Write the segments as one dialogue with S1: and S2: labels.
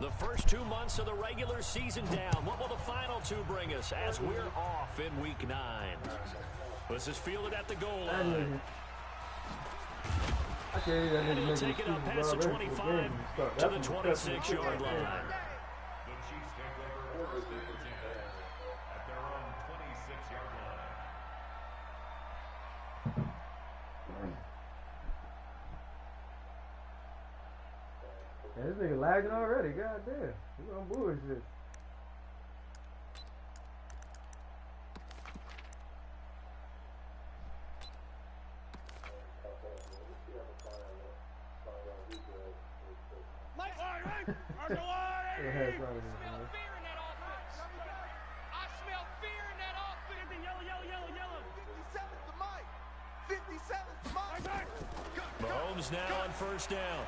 S1: The first 2 months of the regular season down. What will the final two bring us as we're off in Week 9? This is fielded at the goal line. And he'll take it up past the 25 to the 26-yard line.
S2: The Chiefs take over first and 10 at their own 26-yard line.
S3: Yeah, this nigga lagging already, goddamn. We on bullshit.
S1: Mahomes now on first down.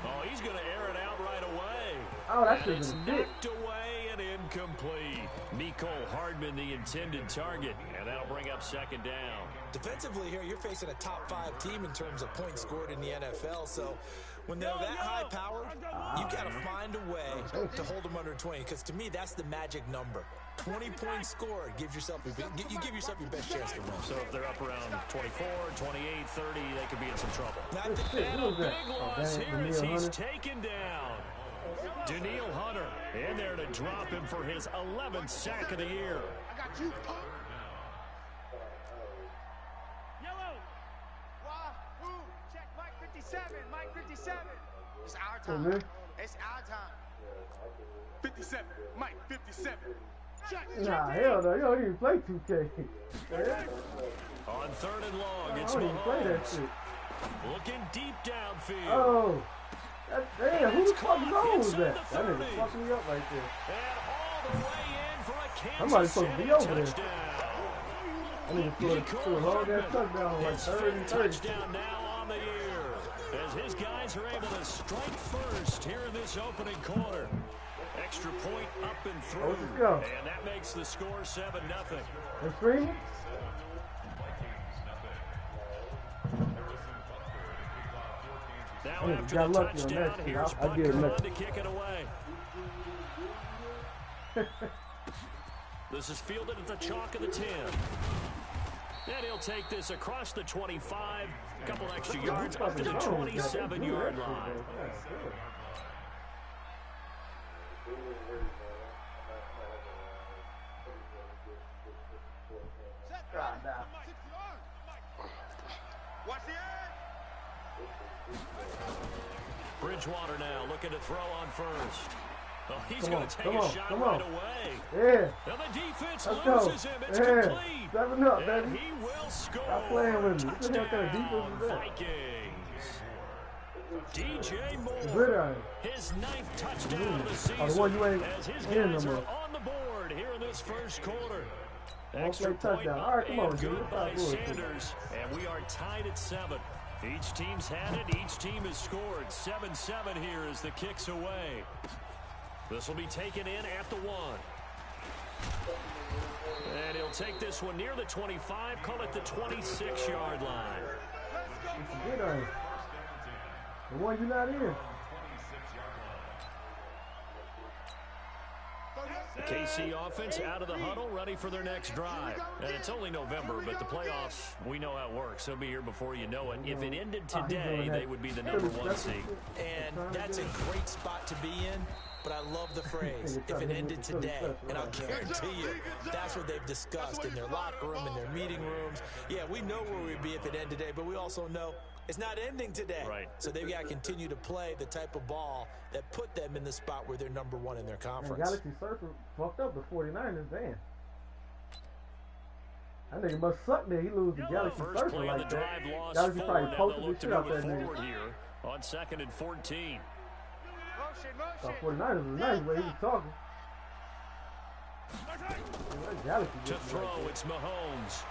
S1: Oh, he's going to air it out right away.
S3: Oh, that's
S1: and it's knocked away and incomplete. Nicole Hardman, the intended target, and that'll bring up second down.
S4: Defensively here, you're facing a top 5 team in terms of points scored in the NFL, so when they're that high powered, you got to find a way to hold them under 20, because to me, that's the magic number. 20 points scored gives yourself you give yourself your best chance to win.
S1: So if they're up around 24, 28, 30, they could be in some trouble.
S3: And
S1: a big loss here as he's taken down. Danielle Hunter in there to drop him for his 11th sack of the year.
S5: I got you. Yellow. Wahoo. Check Mike 57. Mike 57. It's our time. It's our time. 57. Mike 57.
S3: Nah, hell no, you don't even play 2K.
S1: On third and long, it's
S3: I don't even play that
S1: Mahomes.
S3: shit.
S1: Looking deep downfield.
S3: Oh, damn, who the fuck knows that? That nigga fucking me up right there.
S1: And all the way in for a Kansas
S3: Somebody's supposed to be
S1: City
S3: over there.
S1: touchdown.
S3: I need to put a long ass touchdown on like
S1: His
S3: 30 and
S1: fifth
S3: 30.
S1: touchdown now on the year. As his guys are able to strike first here in this opening quarter. Extra point up and through.
S3: Let's go.
S1: And that makes the score 7-0.
S3: They're streaming?
S1: Now after
S3: got
S1: the
S3: lucky on
S1: touchdown,
S3: that shit.
S1: here's
S3: I'll give it
S1: Butker on
S3: lucky.
S1: to kick it away. This is fielded at the chalk of the 10. And he'll take this across the 25, a couple extra yards up to the 27-yard line.
S5: Watch the end.
S1: Bridgewater now looking to throw on first. Oh, he's going to take a shot right away.
S3: Yeah.
S1: And the defense
S3: Let's
S1: loses
S3: go.
S1: him. It's
S3: Yeah.
S1: complete.
S3: 7 up,
S1: And
S3: baby.
S1: he will score.
S3: Stop playing with me. What the hell kind of
S1: Touchdown,
S3: defense is that?
S1: Vikings. DJ Moore,
S3: Good.
S1: his 9th touchdown of the season,
S3: Oh, the one you ain't
S1: as his
S3: in
S1: guys
S3: no
S1: are
S3: more.
S1: on the board here in this first quarter.
S3: Don't
S1: Extra
S3: play
S1: point
S3: touchdown.
S1: up
S3: All right, come on,
S1: and
S3: dude.
S1: good
S3: Let's
S1: by
S3: stop bullshit.
S1: Sanders, and we are tied at 7. Each team's had it. Each team has scored. 7-7 here as the kick's away. This will be taken in at the 1. And he'll take this one near the 25, call it the 26-yard line.
S3: Good. The one you're not in.
S1: The KC offense out of the huddle, ready for their next drive. And it's only November, but the playoffs, we know how it works. They'll be here before you know it. If it ended today, they would be the number 1 seed.
S4: And that's a great spot to be in, but I love the phrase, if it ended today. And I'll guarantee you, that's what they've discussed in their locker room, in their meeting rooms. Yeah, we know where we'd be if it ended today, but we also know it's not ending today.
S1: Right.
S4: So they've got to continue to play the type of ball that put them in the spot where they're number 1 in their conference.
S3: Galaxy Surfer fucked up the 49ers, damn. That nigga must suck there. He lose the Galaxy
S1: First
S3: Surfer
S1: play of the
S3: like
S1: drive,
S3: that.
S1: lost
S3: Galaxy
S1: 4.
S3: probably
S1: Now they'll
S3: posted
S1: look
S3: the
S1: to
S3: shit out
S1: move
S3: that
S1: it
S3: nigga.
S1: forward here on 2nd and 14.
S3: Thought 49ers was nice way he was talking. Galaxy
S1: To
S3: just
S1: throw,
S3: like
S1: it's Mahomes.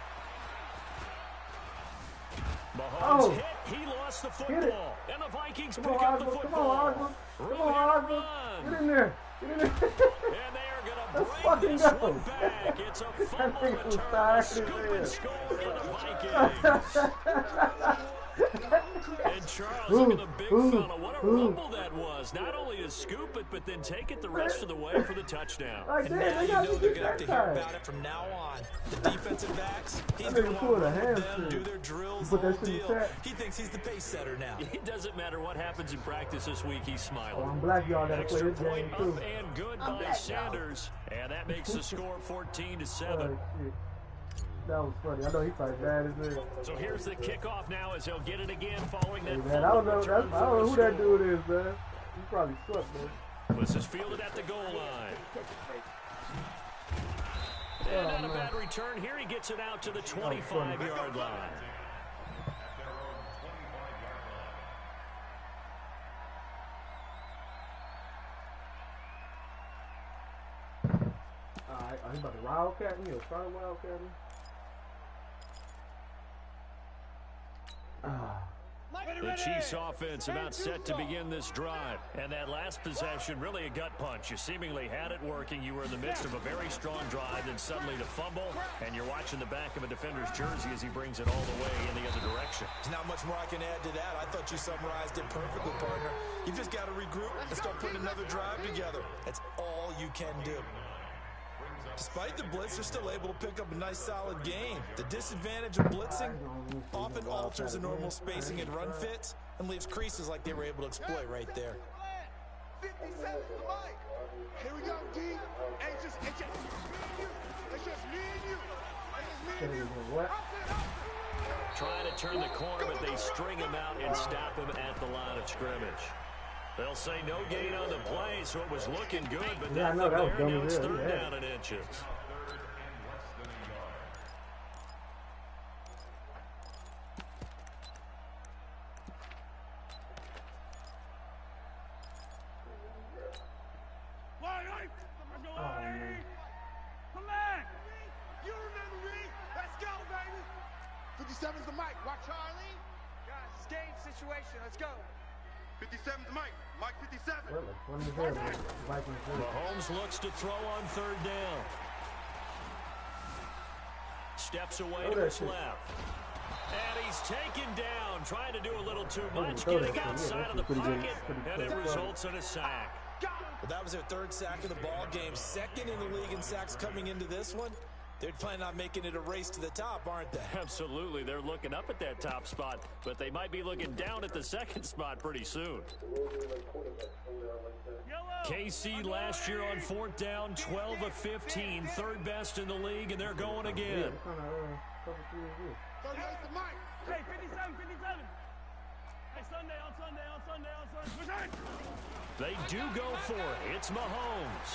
S1: Mahomes hit. He lost the football. And the Vikings
S3: Come
S1: pick
S3: on,
S1: up the
S3: Osborne.
S1: football.
S3: Come on,
S1: Room
S3: Osborne.
S1: here to
S3: Get
S1: run.
S3: in there. Get in there.
S1: And they are going to
S3: Let's
S1: bring
S3: fucking
S1: this
S3: go.
S1: one back. It's a fumble
S3: nigga was
S1: return.
S3: tired
S1: A scoop
S3: as
S1: and score for the Vikings. And Charles, look at the big fella. What a rumble that was. Not only to scoop it, but then take it the rest of the way for the touchdown.
S3: Like,
S4: And
S3: damn,
S4: now
S3: they
S4: you
S3: got
S4: know
S3: to
S4: they're
S3: get
S4: going to have
S3: that
S4: to hear
S3: time.
S4: about it from now on. The defensive backs, he's
S3: That
S4: going to
S3: nigga
S4: want
S3: pulled
S4: to
S3: a
S4: work with them,
S3: hamstring.
S4: do their drills,
S3: You
S4: the
S3: put
S4: whole
S3: that shit in
S4: deal.
S3: chat?
S4: He thinks he's the pace setter now.
S1: It doesn't matter what happens in practice this week, he's
S3: Oh,
S1: smiling.
S3: I'm black, y'all gotta play
S1: Extra
S3: this game
S1: point
S3: too.
S1: up and good
S3: I'm
S1: by
S3: black,
S1: Sanders. And that makes the score 14-7.
S3: Oh, shit. That was funny. I know he probably bad as hell.
S1: So here's the kickoff now as he'll get it again following
S3: Hey,
S1: that
S3: man, I don't know.
S1: return
S3: I don't know
S1: for
S3: who
S1: the
S3: that
S1: score.
S3: dude is, man. He probably sucked, man.
S1: This is fielded at the goal line. And not a bad return here. He gets it out to the 25-yard line.
S3: Alright, are he about to wildcat me or try to wildcat me?
S1: The Chiefs offense about set to begin this drive. And that last possession, really a gut punch. You seemingly had it working. You were in the midst of a very strong drive, then suddenly to fumble, and you're watching the back of a defender's jersey as he brings it all the way in the other direction.
S4: There's not much more I can add to that. I thought you summarized it perfectly, partner. You just got to regroup and start putting another drive together. That's all you can do. Despite the blitz, they're still able to pick up a nice, solid game. The disadvantage of blitzing often alters the normal spacing and run fits and leaves creases like they were able to exploit right there.
S5: 57 to Mike. Here we go, D. Hey, it's just me and you. It's just me and you. It's just me and you.
S3: What?
S1: Trying to turn the corner, but they string him out and stop him at the line of scrimmage. They'll say no gain on the play, so it was looking good, but
S3: Yeah, I
S1: nothing
S3: know, that was
S1: there.
S3: dumb
S1: Now
S3: as
S1: it's
S3: hell.
S1: third
S3: Yeah.
S1: down in inches.
S5: Come back. You remember me. Let's go, baby. 57's the mic. Watch Charlie. Guys, it's game situation. Let's go. 57's Mike. Mike 57.
S3: Well, like funny as hell, man. Vikings really.
S1: Mahomes looks to throw on third down. Steps away
S3: Throw
S1: to
S3: that
S1: his
S3: shit.
S1: left. And he's taken down, trying to do a little too much,
S3: throw
S1: getting
S3: that shit. Yeah,
S1: outside
S3: that's
S1: of the
S3: pretty good.
S1: pocket,
S3: Pretty
S1: and it
S3: good.
S1: results in a sack.
S4: Well, that was their third sack of the ball game. Second in the league in sacks coming into this one. They're planning on making it a race to the top, aren't they?
S1: Absolutely. They're looking up at that top spot, but they might be looking down at the second spot pretty soon. KC last year on fourth down, 12 of 15, third best in the league, and they're going
S3: Yeah,
S1: again.
S3: what kind of cover three is this?
S5: 38's the mic.
S6: Hey, 57, 57. Hey, Sunday, on Sunday, on Sunday, on Sunday.
S1: They do go for it. It's Mahomes.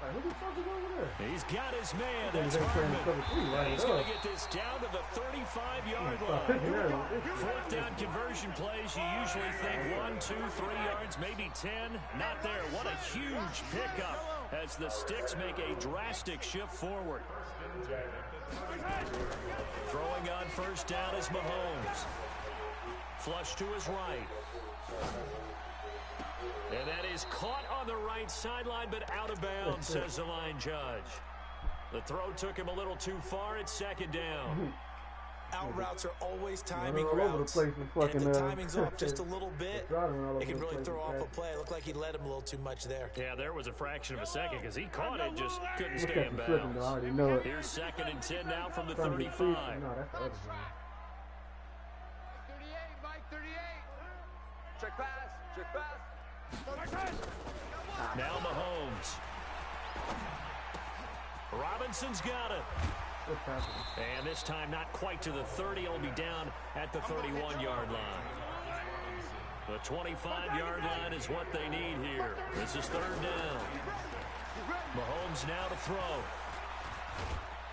S3: Like, who the fuck is over there?
S1: He's got his man.
S3: He's
S1: That's
S3: playing
S1: Hartman.
S3: cover three right
S1: He's
S3: there.
S1: going to get this down to the 35-yard
S3: Stop
S1: line.
S3: picking there, man.
S1: Fourth down conversion plays, you usually think 1, 2, 3 yards, maybe 10. Not there. What a huge pickup as the Sticks make a drastic shift forward. Throwing on first down is Mahomes. Flush to his right. And that is caught on the right sideline, but out of bounds, says the line judge. The throw took him a little too far. It's second down.
S4: Out routes are always timing
S3: all over the
S4: routes.
S3: place with
S4: And if
S3: fucking,
S4: the timing's off just a little bit,
S3: driving all over
S4: it can
S3: the
S4: really
S3: place
S4: throw
S3: with
S4: off a
S3: that.
S4: play. It looked like he led him a little too much there.
S1: Yeah, there was a fraction of a second because he caught it, just couldn't
S3: Look
S1: stay
S3: at
S1: in
S3: the slipping, though. I
S1: bounds.
S3: already know it.
S1: Here's second and 10 now from the
S3: Trying to be
S1: 35.
S3: free. No, that's the other thing.
S5: 38, Mike 38. Check pass. Check pass.
S1: Now Mahomes. Robinson's got it.
S3: What's happening?
S1: And this time not quite to the 30. He'll be down at the 31-yard line. The 25-yard line is what they need here. This is third down. Mahomes now to throw.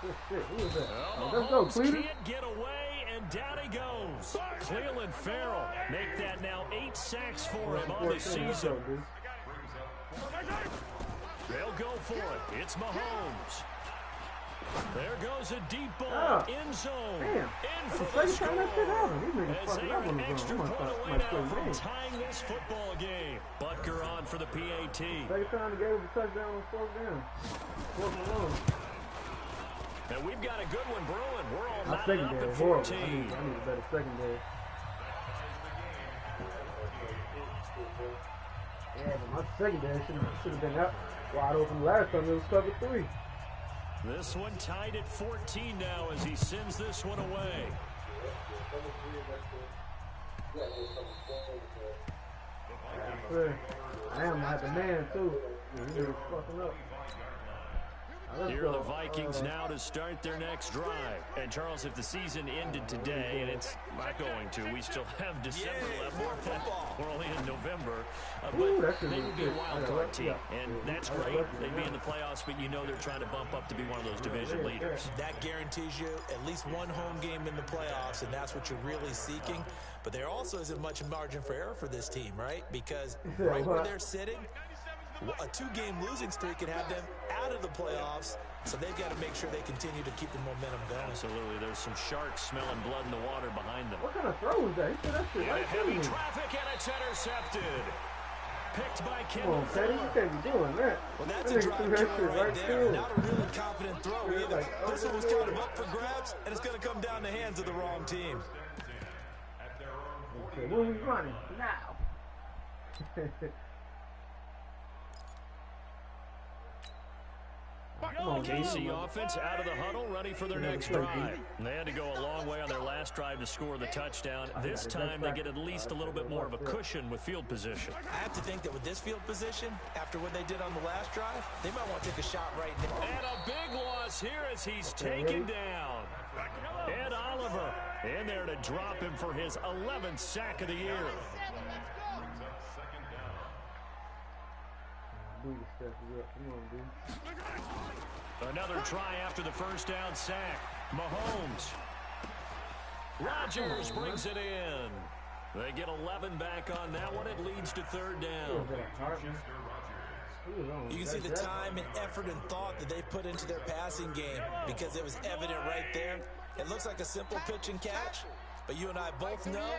S3: Good shit. Who is that?
S1: Well,
S3: Oh, let's go,
S1: Mahomes
S3: Cleveland.
S1: can't get away, and down he goes. Cleveland Farrell make that now 8 sacks for him on the season. They'll go for it. It's Mahomes. There goes a deep ball. End zone.
S3: Damn.
S1: In for
S3: That's
S1: the
S3: the
S1: score.
S3: second time that shit happened. These niggas
S1: As
S3: fucking
S1: they
S3: up
S1: are
S3: on
S1: an
S3: the zone.
S1: extra
S3: I'm
S1: point
S3: gonna
S1: away
S3: start
S1: now
S3: playing
S1: from
S3: games.
S1: tying this football game. Butker on for the PAT.
S3: Second time they gave us a touchdown on fourth down. Fourth and one.
S1: And we've got a good one brewing. We're all
S3: My
S1: knotted up
S3: secondary
S1: at
S3: is horrible.
S1: 14.
S3: I need a better secondary. Yeah, but my secondary should have been out wide open last time. It was cover 3.
S1: This one tied at 14 now as he sends this one away.
S3: I am like the man too. He was fucking up.
S1: Here are the Vikings now to start their next drive. And Charles, if the season ended today, and it's not going to, we still have December left. We're only in November. But they would be a wild card team. And that's great. They'd be in the playoffs, but you know they're trying to bump up to be one of those division leaders.
S4: That guarantees you at least one home game in the playoffs, and that's what you're really seeking. But there also isn't much margin for error for this team, right? Because right where they're sitting, a 2-game losing streak could have them out of the playoffs, so they've got to make sure they continue to keep the momentum going.
S1: Absolutely. There's some sharks smelling blood in the water behind them.
S3: What kind of throw is that? He threw that shit right
S1: Heavy
S3: through me.
S1: traffic, and it's intercepted. Picked by
S3: Come
S1: Kendall
S3: on, Teddy, you can't be doing that.
S4: Well, that's
S3: That
S4: a
S3: nigga
S4: drive
S3: threw that
S4: killer
S3: shit
S4: right there.
S3: through.
S4: Not a really confident throw either. This one was kind of up for grabs, and it's going to come down the hands of the wrong team.
S3: Okay, where we running now? Come on,
S1: KC offense out of the huddle, ready for their next drive. And they had to go a long way on their last drive to score the touchdown. This time they get at least a little bit more of a cushion with field position.
S4: I have to think that with this field position, after what they did on the last drive, they might want to take a shot right now.
S1: And a big loss here as he's taken down. Ed Oliver in there to drop him for his 11th sack of the year. Another try after the first down sack. Mahomes. Rodgers brings it in. They get 11 back on that one. It leads to third down.
S4: You can see the time and effort and thought that they put into their passing game because it was evident right there. It looks like a simple pitch and catch, but you and I both know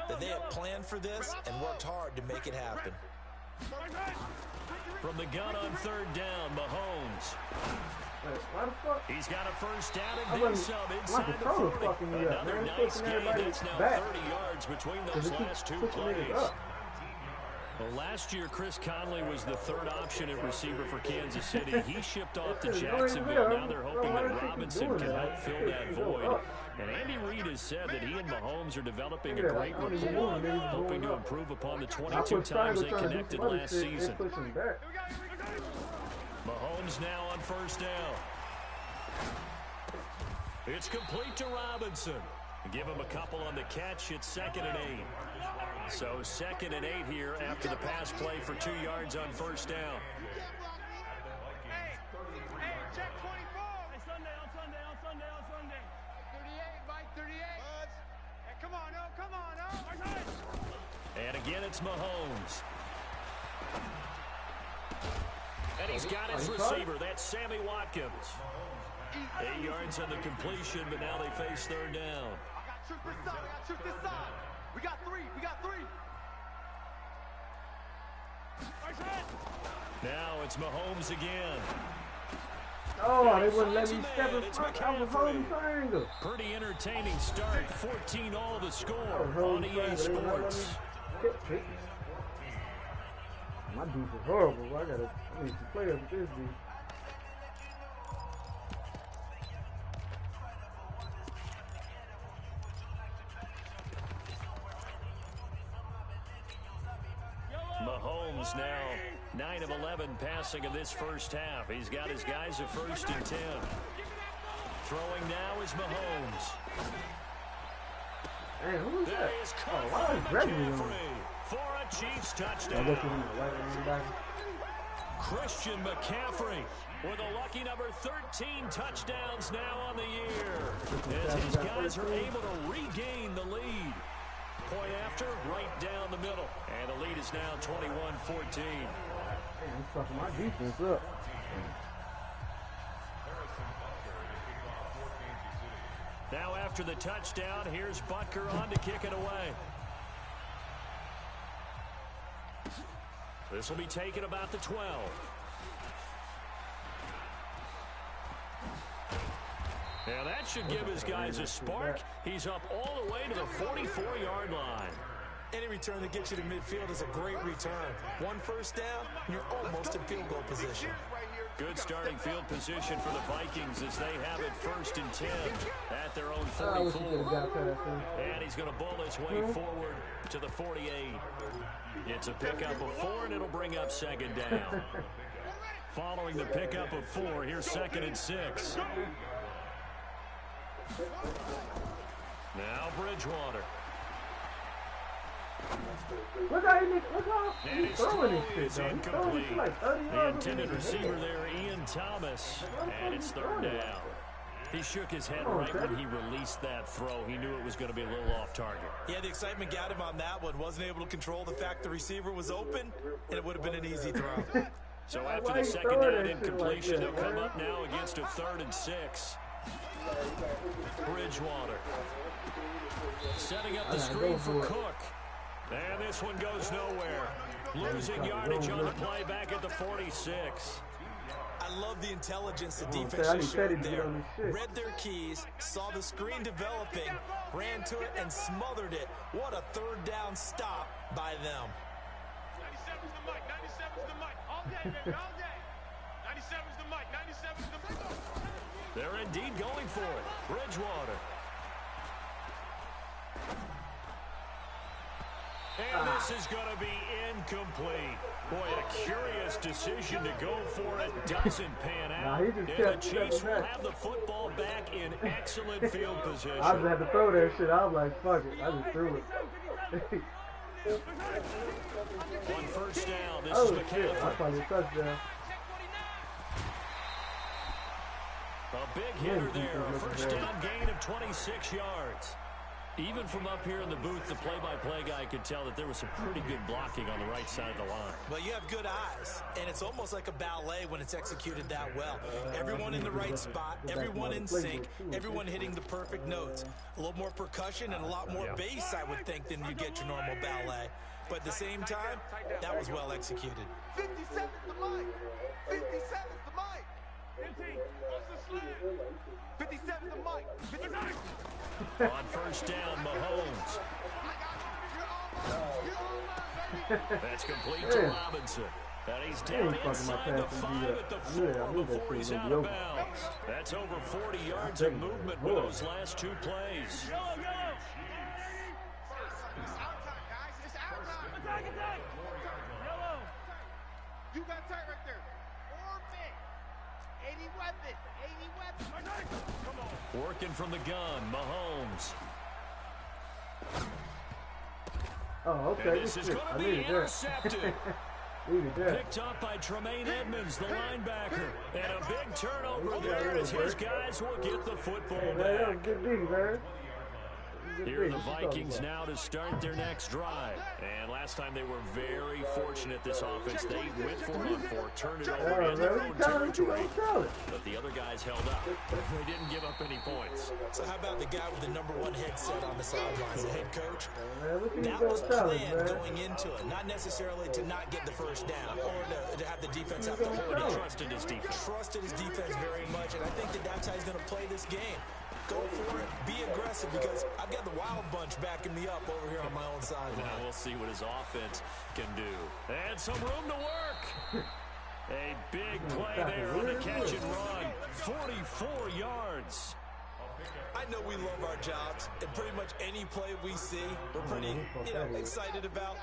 S4: that they had planned for this and worked hard to make it happen.
S1: From the gun on third down, Mahomes. He's got a first down and then some inside the 40. Another nice game. That's now 30 yards between those last two plays. Well, last year, Chris Conley was the third option at receiver for Kansas City. He shipped off to Jacksonville. Now they're hoping that Robinson can help fill that void. And Andy Reid has said that he and Mahomes are developing a great rapport, hoping to improve upon the 22 times they connected last season. Mahomes now on first down. It's complete to Robinson. Give him a couple on the catch. It's 2nd and 8. So 2nd and 8 here after the pass play for 2 yards on first down.
S5: Hey, check 24.
S6: Hey, Sunday, on Sunday.
S5: 38, Mike, 38. Hey, come on, oh, come on, oh.
S1: And again, it's Mahomes. And he's got his receiver. That's Sammy Watkins. 8 yards on the completion, but now they face third down.
S5: I got truth this side. We got three.
S1: Now it's Mahomes again.
S3: Oh, they wouldn't let me step in front. I was holding triangle.
S1: Pretty entertaining start. 14-all the score on EA Sports.
S3: My defense is horrible. I need to play with this dude.
S1: Mahomes now 9 of 11 passing in this first half. He's got his guys at 1st and 10. Throwing now is Mahomes.
S3: Hey, who is that?
S1: There is
S3: Why is Gregory on?
S1: for a Chiefs touchdown. Christian McCaffrey with a lucky number 13 touchdowns now on the year. As his guys are able to regain the lead. Point after, right down the middle. And the lead is now 21-14.
S3: I'm fucking my defense up.
S1: Now after the touchdown, here's Butker on to kick it away. This will be taken about the 12. And that should give his guys a spark. He's up all the way to the 44-yard line.
S4: Any return that gets you to midfield is a great return. One first down, and you're almost in field goal position.
S1: Good starting field position for the Vikings as they have it 1st and 10 at their own 44. And he's going to bull his way forward to the 48. It's a pickup of 4, and it'll bring up 2nd down. Following the pickup of 4, here's 2nd and 6. Now Bridgewater.
S3: Look how he's throwing this shit, though. He's throwing it like 30
S1: The
S3: yards.
S1: intended receiver there, Ian Thomas, and it's 3rd down. He shook his head right when he released that throw. He knew it was going to be a little off target.
S4: Yeah, the excitement got him on that one. Wasn't able to control the fact the receiver was open, and it would have been an easy throw.
S1: So after the 2nd down incompletion, they'll come up now against a 3rd and 6. Bridgewater setting up the screen for Cook. And this one goes nowhere. Losing yardage on the play back at the 46.
S4: I love the intelligence the defense showed there. Read their keys, saw the screen developing, ran to it, and smothered it. What a 3rd down stop by them.
S5: 97's the mic, 97's the mic. All day, baby, all day. 97's the mic, 97's the mic.
S1: They're indeed going for it. Bridgewater. And this is going to be incomplete. Boy, a curious decision to go for it doesn't pan out. And the Chiefs will have the football back in excellent field position.
S3: I just had to throw that shit. I was like, fuck it. I just threw it.
S1: On 1st down, this is
S3: Oh, shit. I
S1: McCaffrey.
S3: thought it touchdown.
S1: A big hitter there. A 1st down gain of 26 yards. Even from up here in the booth, the play-by-play guy could tell that there was some pretty good blocking on the right side of the line.
S4: Well, you have good eyes, and it's almost like a ballet when it's executed that well. Everyone in the right spot, everyone in sync, everyone hitting the perfect notes. A little more percussion and a lot more bass, I would think, than you get your normal ballet. But at the same time, that was well executed.
S5: 57's the mic. 57's the mic. 15. What's the slam? 57's the mic. 59.
S1: On 1st down, Mahomes. That's complete to Robinson. And he's down inside the 5 at the 4 before he's out of bounds. That's over 40 yards of movement with those last 2 plays.
S5: It's out time, guys. It's out time.
S6: Attack! Yellow!
S5: You got tight right there. Orbit. 80 weapon. 80 weapon. Come on.
S1: Working from the gun, Mahomes.
S3: Oh, okay.
S1: And this is going to be intercepted. Picked up by Tremaine Edmonds, the linebacker. And a big turnover there as his guys will get the football back.
S3: Good D, man.
S1: Here are the Vikings now to start their next drive. And last time they were very fortunate, this offense. They went 4-on-4, turned it over in their own territory. But the other guys held up. They didn't give up any points.
S4: So how about the guy with the #1 headset on the sidelines, the head coach? That was planned going into it. Not necessarily to not get the 1st down or to have the defense have to hold it.
S1: He trusted his defense.
S4: Trusted his defense very much, and I think that's how he's going to play this game. Go for it. Be aggressive because I've got the wild bunch backing me up over here on my own side.
S1: Now we'll see what his offense can do. And some room to work. A big play there on the catch and run. 44 yards.
S4: I know we love our jobs, and pretty much any play we see, we're pretty, excited about.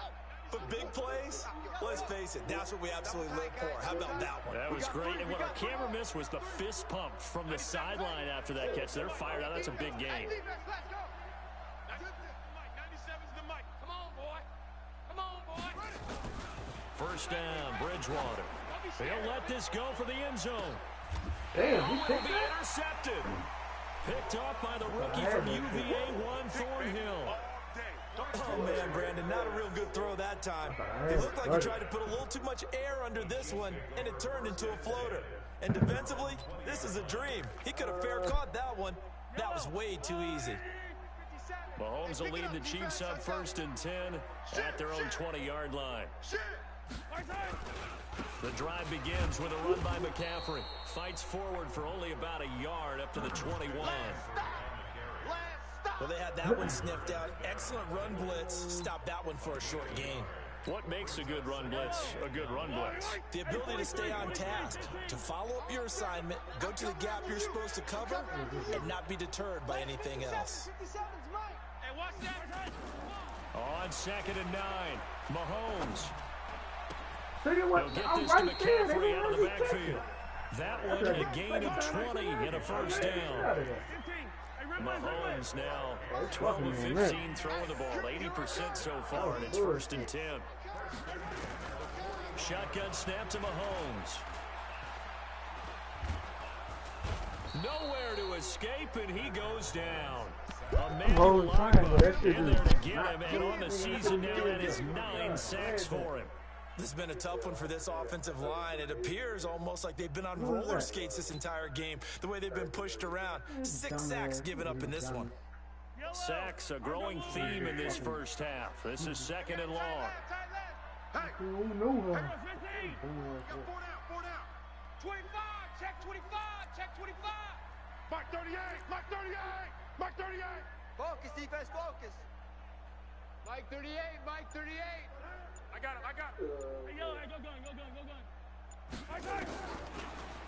S4: But big plays, let's face it, that's what we absolutely live for. How about that one?
S1: That was great. And what our camera missed was the fist pump from the sideline after that catch. They're fired out. That's a big game.
S5: Let's go. 97's the mic. Come on, boy. Come on, boy.
S1: 1st down, Bridgewater. He'll let this go for the end zone.
S3: Damn, he
S1: Will
S3: picked
S1: be
S3: that?
S1: intercepted. Picked off by the rookie from UVA, Juan Thornhill.
S4: Oh, man, Brandon, not a real good throw that time. It looked like he tried to put a little too much air under this one, and it turned into a floater. And defensively, this is a dream. He could have fair caught that one. That was way too easy.
S1: Mahomes will lead the Chiefs up 1st and 10 at their own 20-yard line. The drive begins with a run by McCaffrey. Fights forward for only about a yard up to the 21.
S4: Well, they had that one sniffed out. Excellent run blitz. Stop that one for a short gain.
S1: What makes a good run blitz a good run blitz?
S4: The ability to stay on task, to follow up your assignment, go to the gap you're supposed to cover, and not be deterred by anything else.
S1: On 2nd and 9, Mahomes.
S3: Figure what?
S1: They'll get
S3: I'm
S1: this to
S3: right there.
S1: McCaffrey out of the
S3: They
S1: backfield. That one a gain of 20 and a first down. Mahomes now 12 of 15 throwing the ball, 80% so far, and it's 1st and 10. Shotgun snap to Mahomes. Nowhere to escape, and he goes down. Emmanuel Ogbah in there to get him, and on the season now, that is 9 sacks for him.
S4: This has been a tough one for this offensive line. It appears almost like they've been on roller skates this entire game, the way they've been pushed around. 6 sacks given up in this one.
S1: Sacks, a growing theme in this first half. This is 2nd and long.
S5: Hey,
S3: Who knew him?
S5: got 4 down. 25, check 25, check 25. Mike 38, Mike 38, Mike 38. Focus, defense, focus. Mike 38, Mike 38. I got him.
S6: Hey, yo, hey, go gun.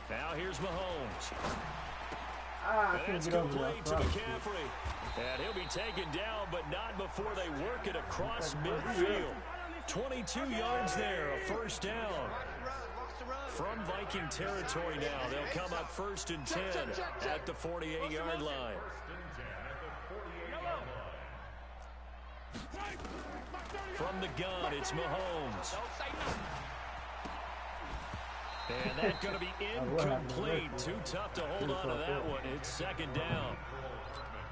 S1: Now here's Mahomes.
S3: I
S1: And
S3: can't
S1: that's
S3: get over
S1: complete to
S3: that.
S1: McCaffrey. And he'll be taken down, but not before they work it across midfield. 22 yards there, a first down. From Viking territory now, they'll come up 1st and 10 at the 48-yard line. From the gun, it's Mahomes. And that's going to be incomplete. Too tough to hold on to that one. It's 2nd down.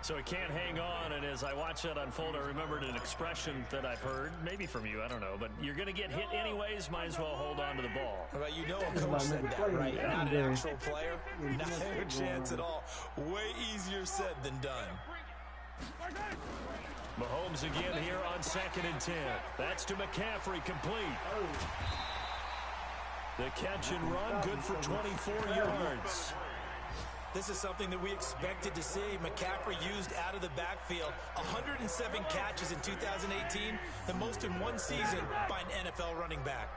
S1: So he can't hang on, and as I watch that unfold, I remembered an expression that I've heard, maybe from you, I don't know, but you're going to get hit anyways, might as well hold on to the ball.
S4: Well, you know a coach said that, right? Not an actual player. Not a chance at all. Way easier said than done.
S1: Mahomes again here on 2nd and 10. That's to McCaffrey, complete. The catch and run, good for 24 yards.
S4: This is something that we expected to see. McCaffrey used out of the backfield. 107 catches in 2018, the most in one season by an NFL running back.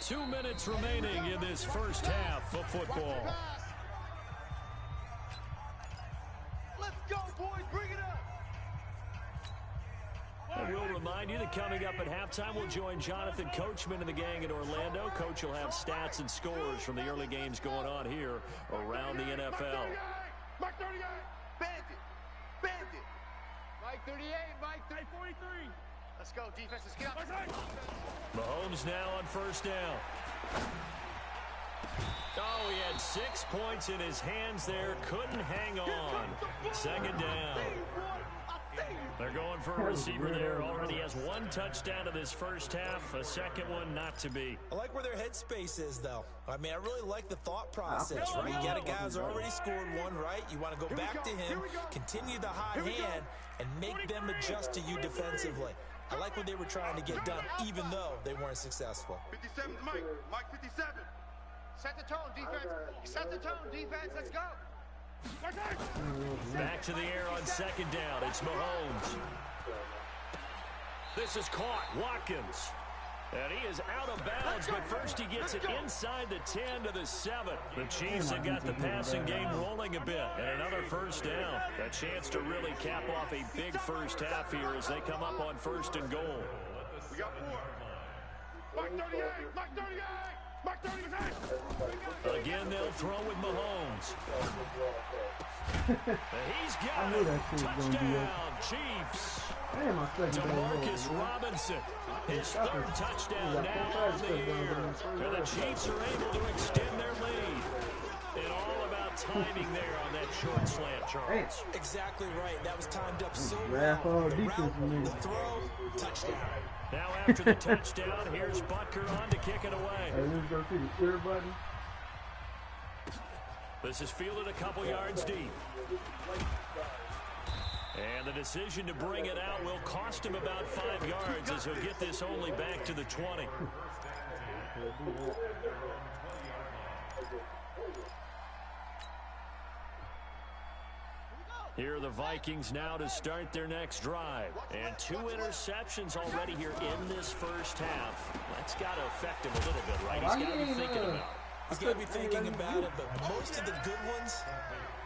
S1: 2 minutes remaining in this first half of football.
S5: Let's go, boys. Bring it up.
S1: And we'll remind you that coming up at halftime, we'll join Jonathan Coachman and the gang in Orlando. Coach will have stats and scores from the early games going on here around the NFL.
S5: Mike 38. Bandit. Mike 38, Mike
S6: 43.
S5: Let's go, defense. Let's get up.
S1: Mahomes now on 1st down. Oh, he had 6 points in his hands there. Couldn't hang on. 2nd down. They're going for a receiver there. Already has 1 touchdown in this first half. A second one not to be.
S4: I like where their headspace is, though. I mean, I really like the thought process, right? You got a guy who's already scored 1, right? You want to go back to him, continue the hot hand, and make them adjust to you defensively. I like what they were trying to get done, even though they weren't successful.
S5: 57 Mike. Mike 57. Set the tone, defense. Set the tone, defense. Let's go.
S1: Back to the air on 2nd down. It's Mahomes. This is caught. Watkins. And he is out of bounds, but first he gets it inside the 10 to the 7. The Chiefs have got the passing game rolling a bit. And another first down. A chance to really cap off a big first half here as they come up on 1st and goal.
S5: We got 4. Mike 38. Mike 38. Mike 38.
S1: Again, they'll throw with Mahomes. And he's got it. Touchdown, Chiefs.
S3: Damn, my second
S1: DeMarcus Robinson, his 3rd touchdown now on the year. And the Chiefs are able to extend their lead. And all about timing there on that short slant, Charles.
S4: Exactly right. That was timed up so well. The route, the throw, touchdown.
S1: Now after the touchdown, here's Butker on to kick it away.
S3: Hey, let's go see the clear button.
S1: This is fielded a couple yards deep. And the decision to bring it out will cost him about 5 yards as he'll get this only back to the 20. Here are the Vikings now to start their next drive. And 2 interceptions already here in this first half. That's got to affect him a little bit, right? He's got to be thinking about it.
S4: He's got to be thinking about it, but most of the good ones,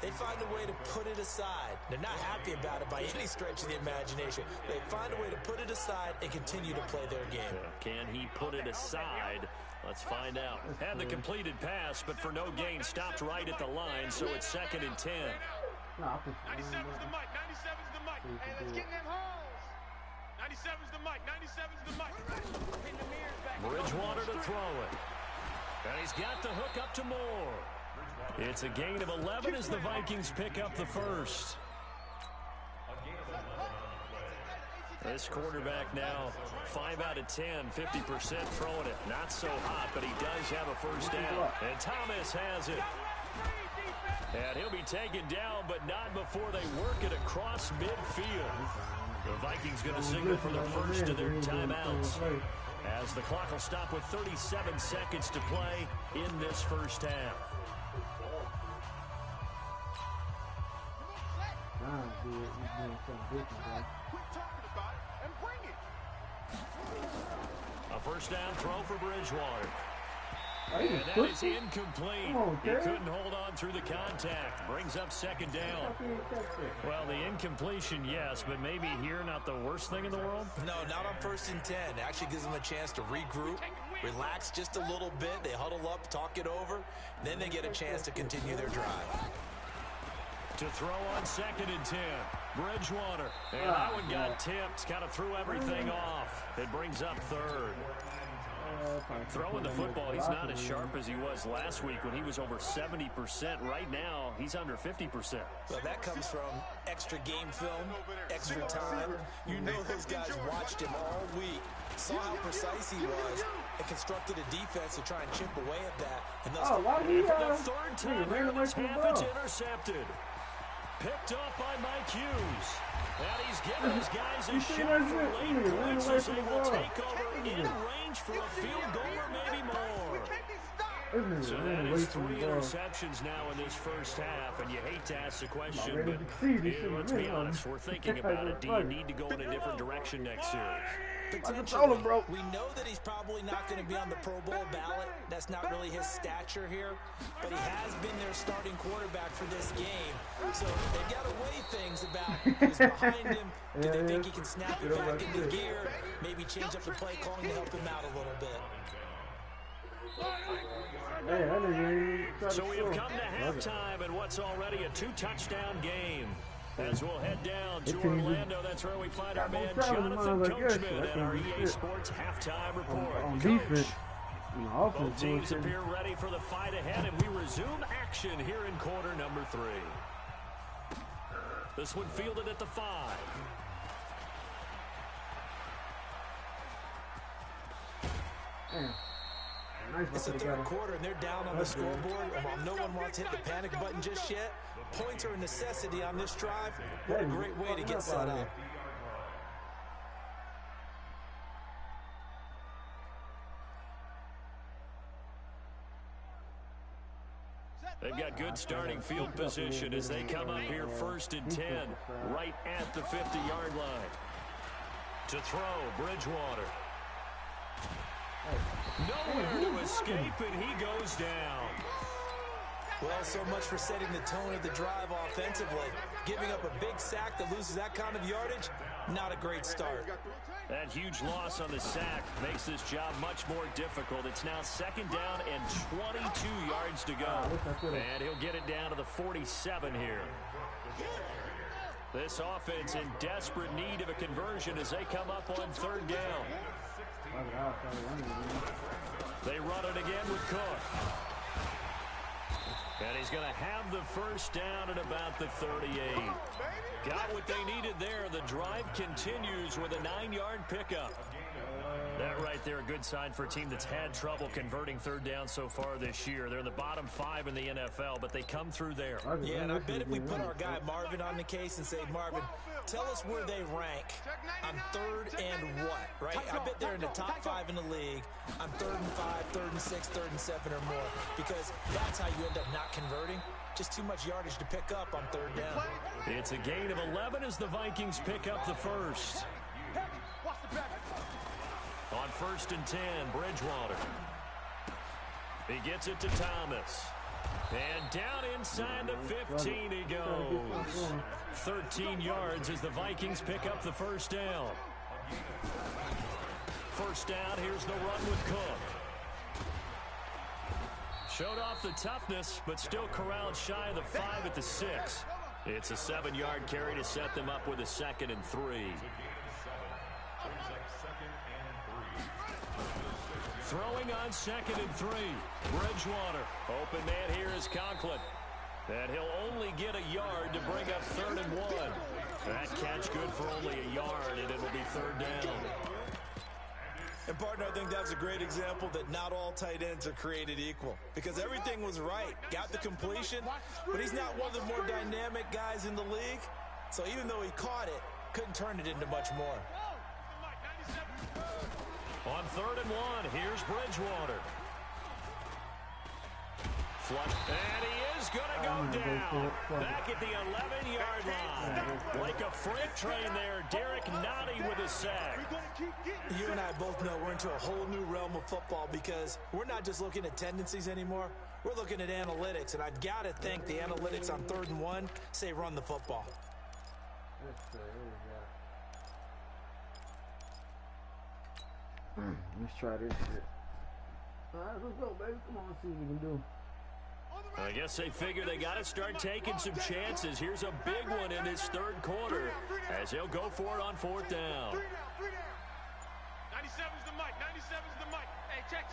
S4: they find a way to put it aside. They're not happy about it by any stretch of the imagination. They find a way to put it aside and continue to play their game.
S1: Can he put it aside? Let's find out. Had the completed pass, but for no gain, stopped right at the line, so it's 2nd and 10.
S5: 97's the mic. 97's the mic. Hey, let's get in them holes. 97's the mic. 97's the mic. Hitting the mirrors back.
S1: Bridgewater to throw it. And he's got the hook up to Moore. It's a gain of 11 as the Vikings pick up the first. This quarterback now 5 out of 10, 50% throwing it. Not so hot, but he does have a first down. And Thomas has it. And he'll be taken down, but not before they work it across midfield. The Vikings going to signal for the first of their timeouts, as the clock will stop with 37 seconds to play in this first half. A first down throw for Bridgewater. And that is incomplete. He couldn't hold on through the contact. Brings up 2nd down. Well, the incompletion, yes, but maybe here not the worst thing in the world?
S4: No, not on 1st and 10. It actually gives them a chance to regroup, relax just a little bit. They huddle up, talk it over, then they get a chance to continue their drive.
S1: To throw on 2nd and 10. Bridgewater. And that one got tipped. Kind of threw everything off. It brings up 3rd. Throwing the football, he's not as sharp as he was last week when he was over 70%. Right now, he's under 50%.
S4: Well, that comes from extra game film, extra time. You know those guys watched him all week, saw how precise he was, and constructed a defense to try and chip away at that. And thus,
S1: for the 3rd time here in this half, it's intercepted. Picked up by Mike Hughes. And he's giving his guys a shot for late points as they will take over in range for a field goal or maybe more. So that is 3 interceptions now in this first half, and you hate to ask the question, but let's be honest, we're thinking about it. Do you need to go in a different direction next series?
S4: Potentially. We know that he's probably not going to be on the Pro Bowl ballot. That's not really his stature here. But he has been their starting quarterback for this game. So they've got to weigh things about who's behind him. Do they think he can snap it back into gear? Maybe change up the play calling to help him out a little bit.
S1: So we have come to halftime in what's already a 2-touchdown game. As we'll head down to Orlando, that's where we find our man Jonathan Coachman at our EA Sports Halftime Report. Coach, both teams appear ready for the fight ahead, and we resume action here in quarter number 3. This one fielded at the 5.
S4: It's the 3rd quarter, and they're down on the scoreboard. And while no one wants to hit the panic button just yet, points are a necessity on this drive. What a great way to get set up.
S1: They've got good starting field position as they come up here 1st and 10, right at the 50-yard line. To throw, Bridgewater. Nowhere to escape, and he goes down.
S4: Well, so much for setting the tone of the drive offensively. Giving up a big sack that loses that kind of yardage, not a great start.
S1: That huge loss on the sack makes this job much more difficult. It's now 2nd down and 22 yards to go. And he'll get it down to the 47 here. This offense in desperate need of a conversion as they come up on 3rd down. They run it again with Cook. And he's going to have the first down at about the 38. Got what they needed there. The drive continues with a 9-yard pickup. That right there, a good sign for a team that's had trouble converting third down so far this year. They're in the bottom 5 in the NFL, but they come through there.
S4: Yeah, and I bet if we put our guy Marvin on the case and say, Marvin, tell us where they rank on third and what, right? I bet they're in the top 5 in the league on 3rd and 5, 3rd and 6, 3rd and 7 or more, because that's how you end up not converting. Just too much yardage to pick up on third down.
S1: It's a gain of 11 as the Vikings pick up the first. On 1st and 10, Bridgewater. He gets it to Thomas. And down inside the 15 he goes. 13 yards as the Vikings pick up the first down. First down, here's the run with Cook. Showed off the toughness, but still corralled shy of the 5 at the 6. It's a 7-yard carry to set them up with a 2nd and 3. Throwing on 2nd and 3. Bridgewater. Open man here is Conklin. And he'll only get a yard to bring up 3rd and 1. That catch good for only a yard, and it'll be 3rd down.
S4: And, partner, I think that's a great example that not all tight ends are created equal. Because everything was right. Got the completion, but he's not one of the more dynamic guys in the league. So even though he caught it, couldn't turn it into much more.
S1: On 3rd and 1, here's Bridgewater. Flush, and he is going to go down. Back at the 11-yard line. Like a freight train there, Derek Nottie with a sack.
S4: You and I both know we're into a whole new realm of football because we're not just looking at tendencies anymore. We're looking at analytics, and I've got to think the analytics on 3rd and 1 say run the football.
S3: Let's try this shit. All right, let's go, baby. Come on, let's see what we can do.
S1: I guess they figure they got to start taking some chances. Here's a big one in this 3rd quarter as they'll go for it on 4th down.
S5: 97's the mic. 97's the mic. Hey, check.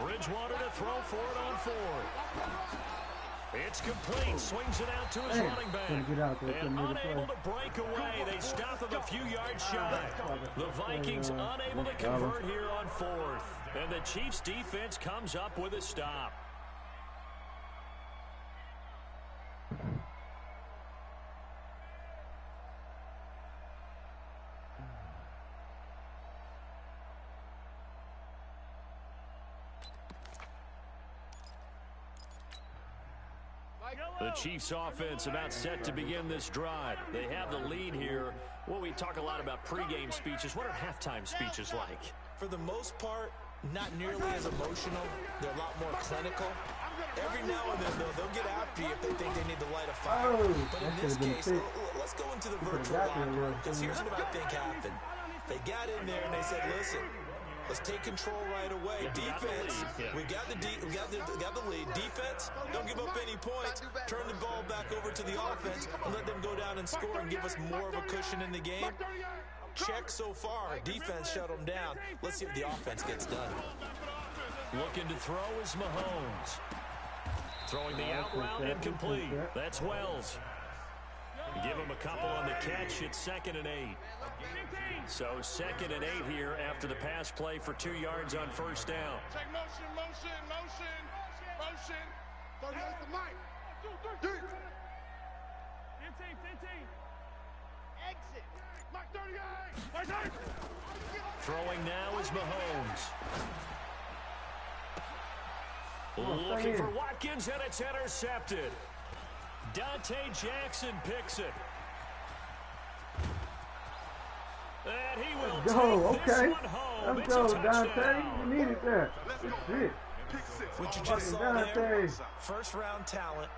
S1: Bridgewater to throw for it on 4th. It's complete. Swings it out to his running back. And unable to break away. They stop him a few yards shy. The Vikings unable to convert here on 4th. And the Chiefs defense comes up with a stop. The Chiefs offense about set to begin this drive. They have the lead here. Well, we talk a lot about pregame speeches. What are halftime speeches like?
S4: For the most part, not nearly as emotional. They're a lot more clinical. Every now and then, though, they'll get after you if they think they need to light a fire. But in this case, let's go into the virtual locker room, because here's what I think happened. They got in there and they said, listen, let's take control right away. Defense, we got the lead. Defense, don't give up any points. Turn the ball back over to the offense and let them go down and score and give us more of a cushion in the game. Check so far. Defense shut them down. Let's see if the offense gets done.
S1: Looking to throw is Mahomes. Throwing the out route incomplete. That's Wells. Give him a couple on the catch. It's 2nd and 8. So 2nd and 8 here after the pass play for 2 yards on 1st down.
S5: Check motion. 38 the mic. 15. Exit. Mike 38.
S1: Throwing now is Mahomes. Looking for Watkins, and it's intercepted. Dante Jackson picks it. And he will take this one home.
S3: Let's go, Dante. You needed that. Shit.
S4: What you just saw there, first-round talent,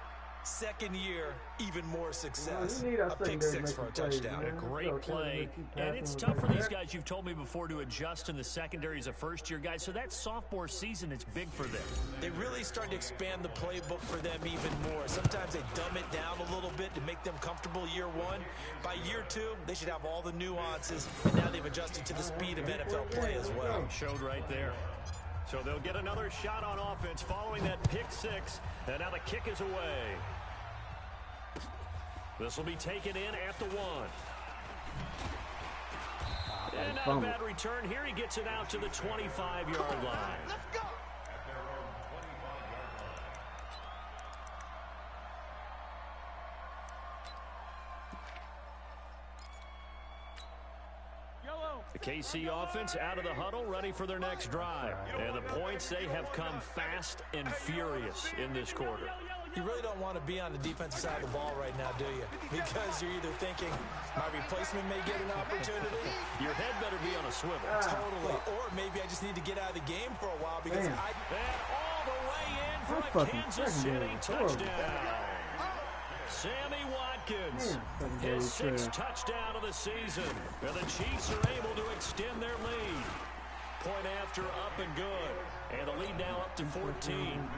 S4: 2nd year, even more success. A pick 6 for a touchdown.
S1: A great play. And it's tough for these guys, you've told me before, to adjust in the secondary as a first-year guy. So that sophomore season is big for them.
S4: They really start to expand the playbook for them even more. Sometimes they dumb it down a little bit to make them comfortable year 1. By year 2, they should have all the nuances, and now they've adjusted to the speed of NFL play as well.
S1: Showed right there. So they'll get another shot on offense following that pick 6. And now the kick is away. This will be taken in at the 1. And not a
S3: fumble.
S1: bad return here. He gets it out to the 25-yard line.
S5: Let's go.
S2: At their own 25-yard line.
S6: Yellow.
S1: The KC offense out of the huddle, ready for their next drive. And the points, they have come fast and furious in this quarter.
S4: You really don't want to be on the defensive side of the ball right now, do you? Because you're either thinking, my replacement may get an opportunity.
S1: Your head better be on a swivel.
S4: Totally. Or maybe I just need to get out of the game for a while because
S3: Damn.
S1: And all the way in for
S3: That
S1: a
S3: fucking
S1: Kansas
S3: secondary
S1: City
S3: is horrible.
S1: touchdown. Sammy Watkins,
S3: Damn,
S1: his
S3: secondary
S1: sixth
S3: trash.
S1: touchdown of the season. And the Chiefs are able to extend their lead. Point after, up and good. And the lead now up to 14.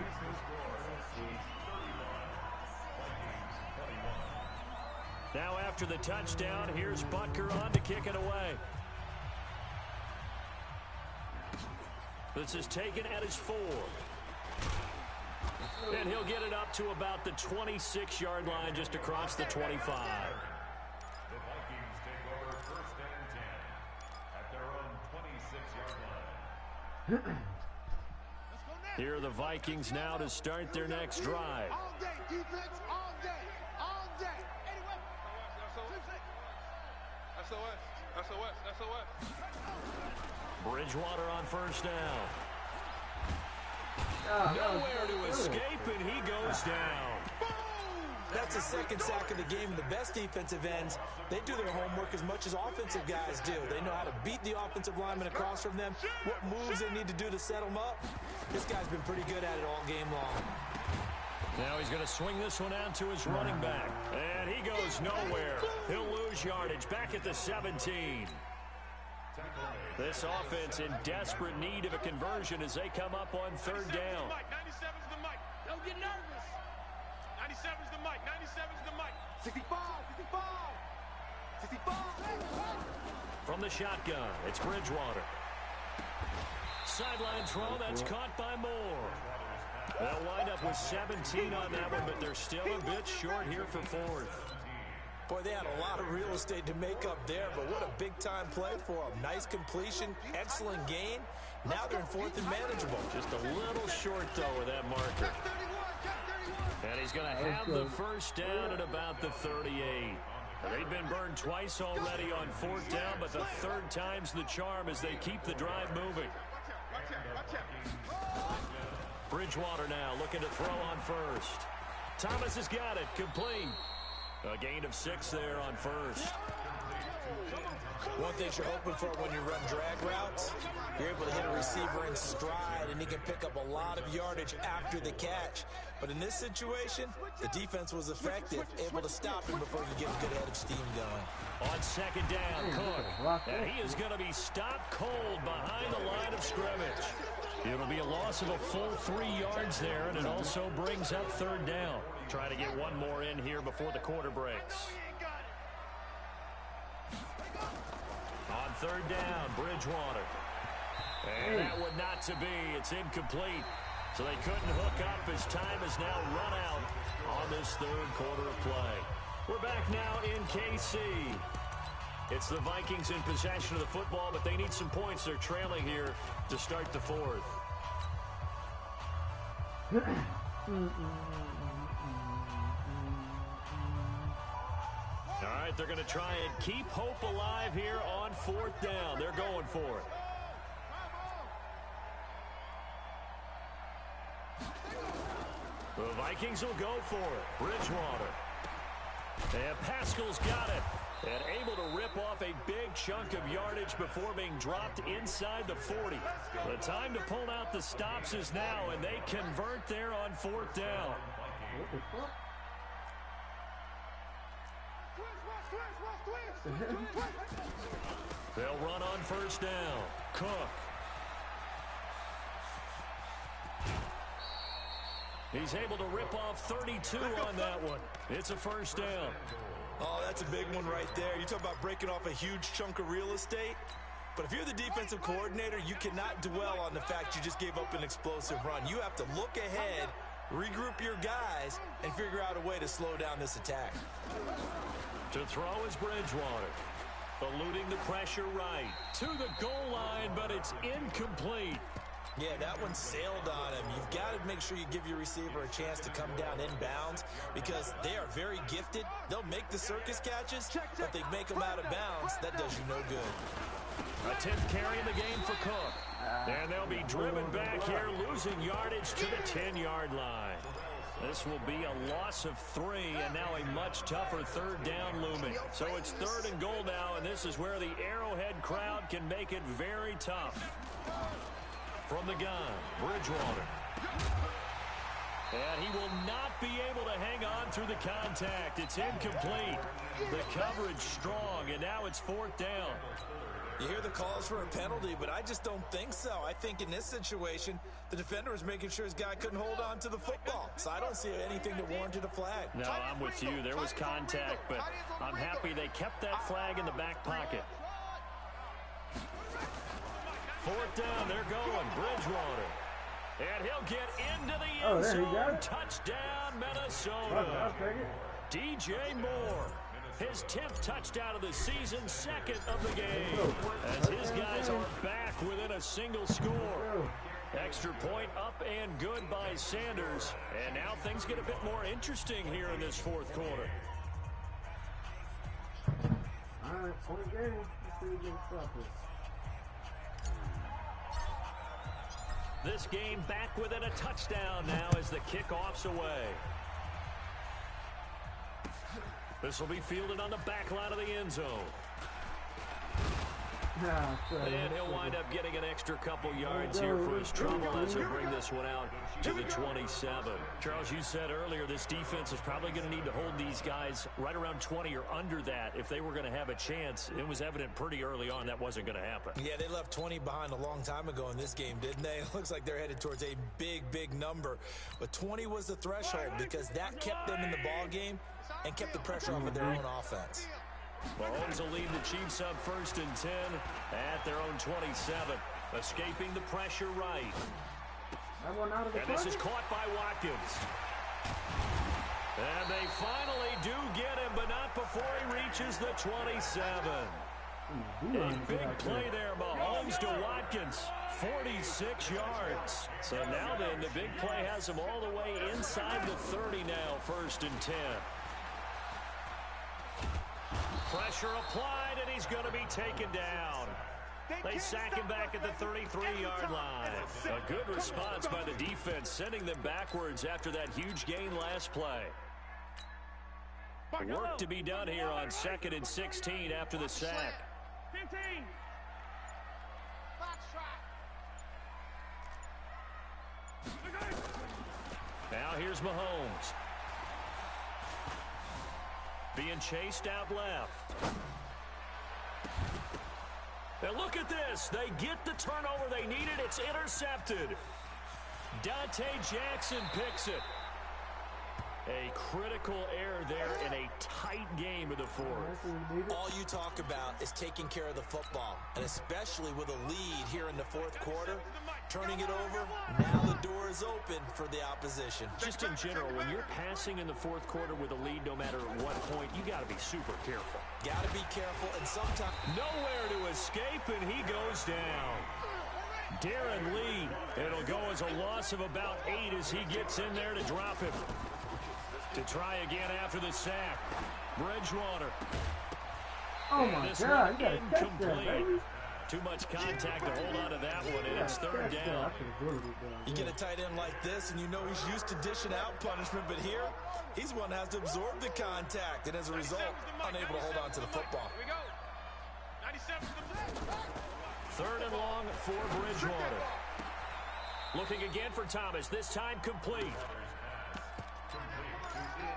S1: Now after the touchdown, here's Butker on to kick it away. This is taken at his 4. And he'll get it up to about the 26-yard line just across the 25.
S2: The Vikings take over 1st and 10 at their own 26-yard line.
S5: Let's go now.
S1: Here are the Vikings now to start their next drive.
S5: All day, defense, all day, all day. Anyway. SOS.
S1: Bridgewater on first down.
S3: Ah,
S1: Nowhere to escape, and he goes down.
S4: That's the second sack of the game. And the best defensive ends, they do their homework as much as offensive guys do. They know how to beat the offensive lineman across from them, what moves they need to do to set them up. This guy's been pretty good at it all game long.
S1: Now he's going to swing this one out to his running back. And he goes nowhere. He'll lose yardage back at the 17. This offense in desperate need of a conversion as they come up on third down.
S5: 97's the mic. Don't get nervous. 97's the mic. 97's the mic. 65.
S1: From the shotgun, it's Bridgewater. Sideline throw, that's caught by Moore. They'll wind up with 17 on that one, but they're still a bit short here for 4th.
S4: Boy, they had a lot of real estate to make up there, but what a big-time play for them. Nice completion, excellent gain. Now they're in 4th and manageable.
S1: Just a little short, though, with that marker. And he's going to have the first down at about the 38. They've been burned twice already on 4th down, but the third time's the charm as they keep the drive moving. Bridgewater now looking to throw on first. Thomas has got it, complete. A gain of 6 there on first.
S4: One thing you're hoping for when you run drag routes, you're able to hit a receiver in stride, and he can pick up a lot of yardage after the catch. But in this situation, the defense was effective, able to stop him before he could get a good head of steam going.
S1: On second down, Cook. And he is going to be stopped cold behind the line of scrimmage. It'll be a loss of a full 3 yards there, and it also brings up third down. Try to get one more in here before the quarter breaks. On third down, Bridgewater. And that would not to be. It's incomplete. So they couldn't hook up as time has now run out on this third quarter of play. We're back now in KC. It's the Vikings in possession of the football, but they need some points. They're trailing here to start the 4th. All right, they're going to try and keep hope alive here on 4th down. They're going for it. The Vikings will go for it. Bridgewater. And Pascal's got it. And able to rip off a big chunk of yardage before being dropped inside the 40. The time to pull out the stops is now, and they convert there on 4th down. They'll run on first down. Cook. He's able to rip off 32 on that one. It's a first down.
S4: Oh, that's a big one right there. You talk about breaking off a huge chunk of real estate. But if you're the defensive coordinator, you cannot dwell on the fact you just gave up an explosive run. You have to look ahead, regroup your guys, and figure out a way to slow down this attack.
S1: To throw is Bridgewater. Eluding the pressure right. To the goal line, but it's incomplete.
S4: Yeah, that one sailed on him. You've got to make sure you give your receiver a chance to come down inbounds because they are very gifted. They'll make the circus catches, but they make them out of bounds. That does you no good.
S1: A 10th carry in the game for Cook. And they'll be driven back here, losing yardage to the 10-yard line. This will be a loss of 3, and now a much tougher third down looming. So it's 3rd and goal now, and this is where the Arrowhead crowd can make it very tough. From the gun, Bridgewater. And he will not be able to hang on through the contact. It's incomplete. The coverage strong, and now it's 4th down.
S4: You hear the calls for a penalty, but I just don't think so. I think in this situation, the defender was making sure his guy couldn't hold on to the football. So I don't see anything that warranted a flag.
S1: No, I'm with you. There was contact, but I'm happy they kept that flag in the back pocket. 4th down, they're going. Bridgewater. And he'll get into the end zone. Touchdown, Minnesota. DJ Moore. His 10th touchdown of the season, 2nd of the game. As his guys are back within a single score. Extra point up and good by Sanders. And now things get a bit more interesting here in this 4th quarter.
S3: All right, point game. Let's see who gets proper.
S1: This game back within a touchdown now as the kickoff's away. This will be fielded on the back line of the end zone. And he'll wind up getting an extra couple yards here for his trouble as he'll bring this one out to the 27. Charles, you said earlier this defense is probably going to need to hold these guys right around 20 or under that if they were going to have a chance. It was evident pretty early on that wasn't going to happen.
S4: Yeah, they left 20 behind a long time ago in this game, didn't they? It looks like they're headed towards a big, big number. But 20 was the threshold because that kept them in the ball game and kept the pressure off of their own offense.
S1: Mahomes will lead the Chiefs up 1st and 10 at their own 27. Escaping the pressure right. And this is caught by Watkins. And they finally do get him, but not before he reaches the 27. A big play there, Mahomes to Watkins. 46 yards. So now then, the big play has him all the way inside the 30 now, 1st and 10. Pressure applied, and he's going to be taken down. They sack him back at the 33-yard line. A good response by the defense, sending them backwards after that huge gain last play. Work to be done here on 2nd and 16 after the sack.
S6: 15.
S1: Now here's Mahomes. Being chased out left. Now look at this. They get the turnover they needed. It's intercepted. Dante Jackson picks it. A critical error there in a tight game of the 4th.
S4: All you talk about is taking care of the football, and especially with a lead here in the 4th quarter, turning it over, now the door is open for the opposition.
S1: Just in general, when you're passing in the 4th quarter with a lead, no matter at what point, you got to be super careful.
S4: Got to be careful, and sometimes
S1: nowhere to escape, and he goes down. Darren Lee, it'll go as a loss of about 8 as he gets in there to drop him. To try again after the sack. Bridgewater.
S3: Oh my God, you gotta catch that, baby.
S1: Too much contact to hold on to that one, and it's 3rd down.
S4: You get a tight end like this, and you know he's used to dishing out punishment, but here, he's one that has to absorb the contact, and as a result, unable to hold on to the football.
S1: 3rd and long for Bridgewater. Looking again for Thomas, this time complete.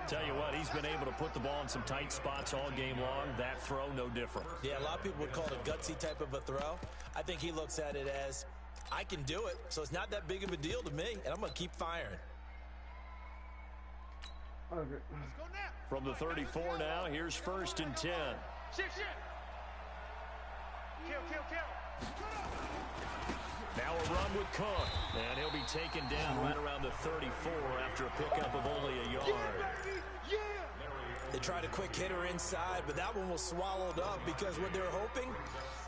S1: Tell you what, he's been able to put the ball in some tight spots all game long. That throw, no different.
S4: Yeah, a lot of people would call it a gutsy type of a throw. I think he looks at it as, I can do it, so it's not that big of a deal to me, and I'm going to keep firing.
S3: Okay.
S1: From the 34 now, here's 1st and 10.
S5: Shift. Kill.
S1: Now a run with Cook, and he'll be taken down right around the 34 after a pickup of only a yard.
S4: They tried a quick hitter inside, but that one was swallowed up because what they're hoping,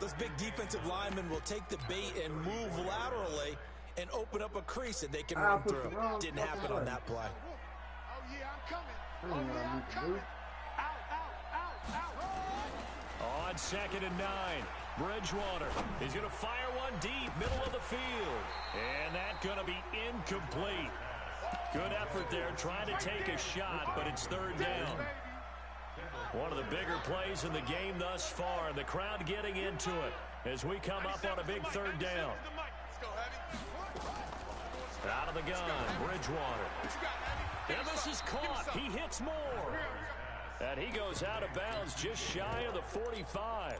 S4: those big defensive linemen will take the bait and move laterally and open up a crease that they can run through. Didn't happen on that play.
S5: Oh, yeah, I'm coming. Oh, yeah, I'm coming.
S1: On 2nd and 9, Bridgewater is going to fire one deep, middle of the field. And that's going to be incomplete. Good effort there, trying to take a shot, but it's 3rd down. One of the bigger plays in the game thus far, and the crowd getting into it as we come up on a big 3rd down. Out of the gun, Bridgewater. And this is caught. He hits more. And he goes out of bounds just shy of the 45.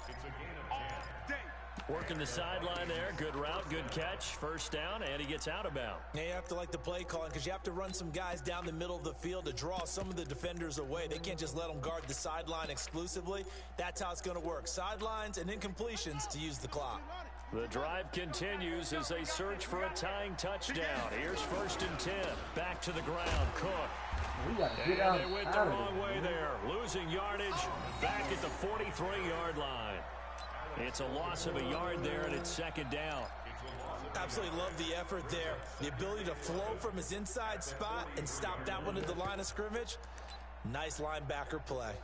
S1: Working the sideline there. Good route, good catch. 1st down, and he gets out of bounds.
S4: Now you have to like the play calling because you have to run some guys down the middle of the field to draw some of the defenders away. They can't just let them guard the sideline exclusively. That's how it's going to work. Sidelines and incompletions to use the clock.
S1: The drive continues as they search for a tying touchdown. Here's 1st and 10. Back to the ground. Cook. And they went the wrong way there. Losing yardage back at the 43-yard line. It's a loss of a yard there, and it's 2nd down.
S4: Absolutely love the effort there. The ability to flow from his inside spot and stop that one at the line of scrimmage. Nice linebacker play.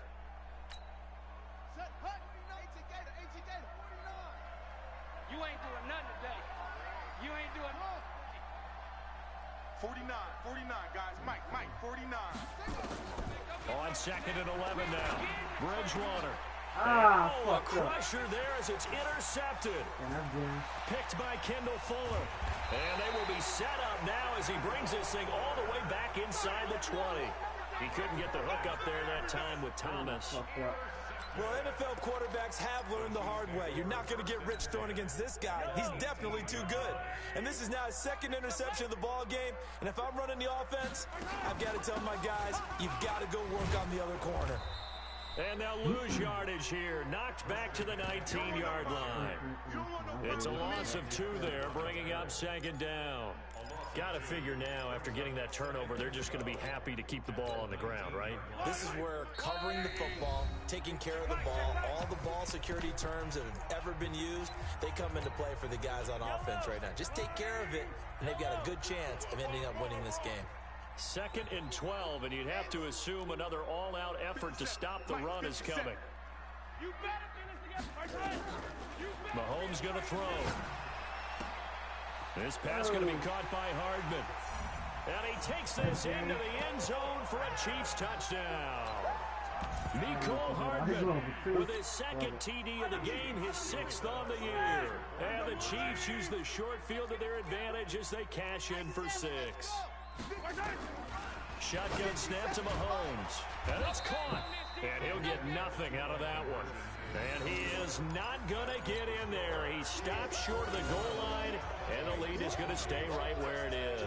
S6: You ain't doing nothing today. You ain't doing nothing.
S5: 49, guys. Mike, 49.
S1: On 2nd and 11 now. Bridgewater.
S3: A
S1: crusher there as it's intercepted. Picked by Kendall Fuller. And they will be set up now as he brings this thing all the way back inside the 20. He couldn't get the hook up there that time with Thomas.
S4: Well, NFL quarterbacks have learned the hard way. You're not going to get rich throwing against this guy. He's definitely too good. And this is now his 2nd interception of the ball game. And if I'm running the offense, I've got to tell my guys, you've got to go work on the other corner.
S1: And they'll lose yardage here. Knocked back to the 19-yard line. It's a loss of 2 there, bringing up 2nd down. Got to figure now, after getting that turnover, they're just going to be happy to keep the ball on the ground, right?
S4: This is where covering the football, taking care of the ball, all the ball security terms that have ever been used, they come into play for the guys on offense right now. Just take care of it, and they've got a good chance of ending up winning this game.
S1: 2nd and 12, and you'd have to assume another all-out effort to stop the run is coming. Mahomes going to throw. This pass going to be caught by Hardman. And he takes this into the end zone for a Chiefs touchdown. Nicole Hardman with his 2nd TD of the game, his 6th on the year. And the Chiefs use the short field to their advantage as they cash in for 6. Shotgun snap to Mahomes. And it's caught. And he'll get nothing out of that one. And he is not going to get in there. He stops short of the goal line, and the lead is going to stay right where it is.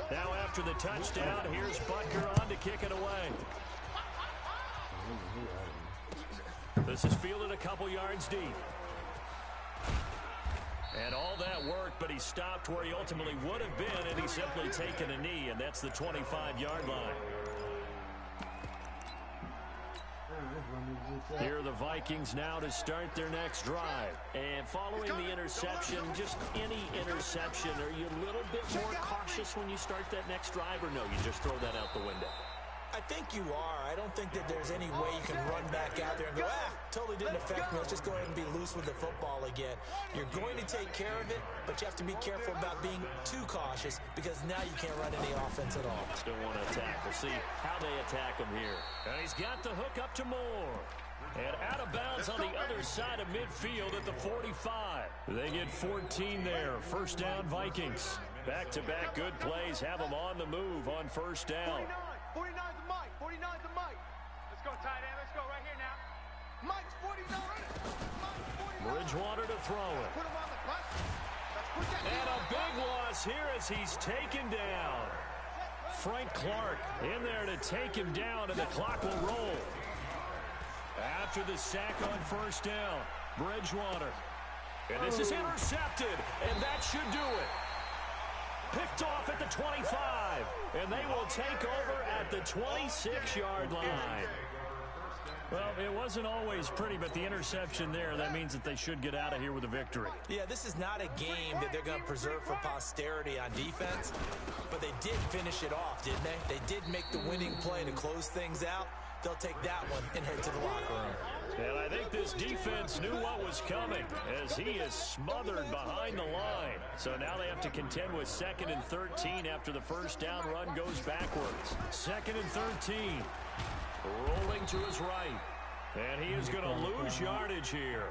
S1: Now after the touchdown, here's Butker on to kick it away. This is fielded a couple yards deep. And all that work, but he stopped where he ultimately would have been, and he's simply taken a knee, and that's the 25-yard line. Here are the Vikings now to start their next drive. And following the interception, just any interception, are you a little bit more cautious when you start that next drive, or no, you just throw that out the window?
S4: I think you are. I don't think that there's any way you can run back out there and go, totally didn't affect me. Let's just go ahead and be loose with the football again. You're going to take care of it, but you have to be careful about being too cautious because now you can't run any offense at all.
S1: Still want to attack. We'll see how they attack him here. And he's got the hook up to Moore. And out of bounds on the other side of midfield at the 45. They get 14 there. 1st down, Vikings. Back-to-back good plays have them on the move on 1st down.
S5: 49's the Mike. 49's the Mike. Let's go, tight end. Let's go right here now. Mike's 49. Mike's 49.
S1: Bridgewater to throw it.
S5: Put him on the bus. Let's put that
S1: And a big loss here as he's taken down. Frank Clark in there to take him down, and the clock will roll. After the sack on 1st down, Bridgewater. And this is intercepted, and that should do it. Picked off at the 25. And they will take over at the 26-yard line. Well, it wasn't always pretty, but the interception there, that means that they should get out of here with a victory.
S4: Yeah, this is not a game that they're going to preserve for posterity on defense, but they did finish it off, didn't they? They did make the winning play to close things out. They'll take that one and head to the locker room.
S1: And I think this defense knew what was coming as he is smothered behind the line. So now they have to contend with 2nd and 13 after the first down run goes backwards. 2nd and 13. Rolling to his right. And he is going to lose yardage here.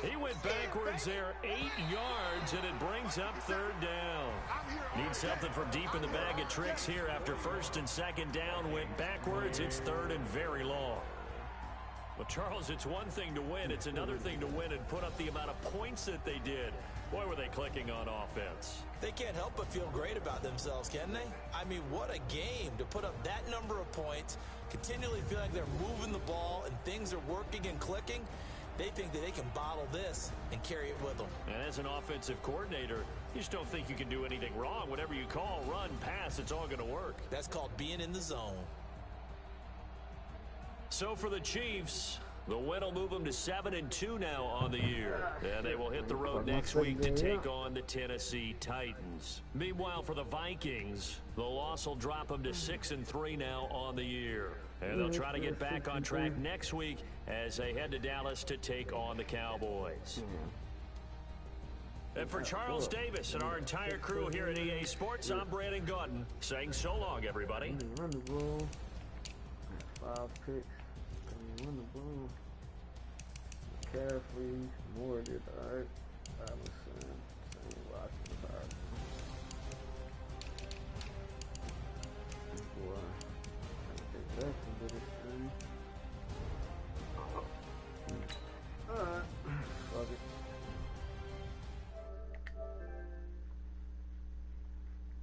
S1: He went backwards there 8 yards, and it brings up 3rd down. Need something from deep in the bag of tricks here after 1st and 2nd down went backwards. It's 3rd and very long. Well, Charles, it's one thing to win. It's another thing to win and put up the amount of points that they did. Boy, were they clicking on offense.
S4: They can't help but feel great about themselves, can they? I mean, what a game to put up that number of points, continually feel like they're moving the ball and things are working and clicking. They think that they can bottle this and carry it with them.
S1: And as an offensive coordinator, you just don't think you can do anything wrong. Whatever you call, run, pass, it's all going to work.
S4: That's called being in the zone.
S1: So for the Chiefs, the win will move them to 7-2 now on the year. And they will hit the road next week to take on the Tennessee Titans. Meanwhile, for the Vikings, the loss will drop them to 6-3 now on the year. And they'll try to get back on track next week as they head to Dallas to take on the Cowboys. And for Charles Davis and our entire crew here at EA Sports, I'm Brandon Gauton saying so long, everybody.
S3: Run the ball. 5 picks. Run the ball. Carefree, Morgan, all right. Allison.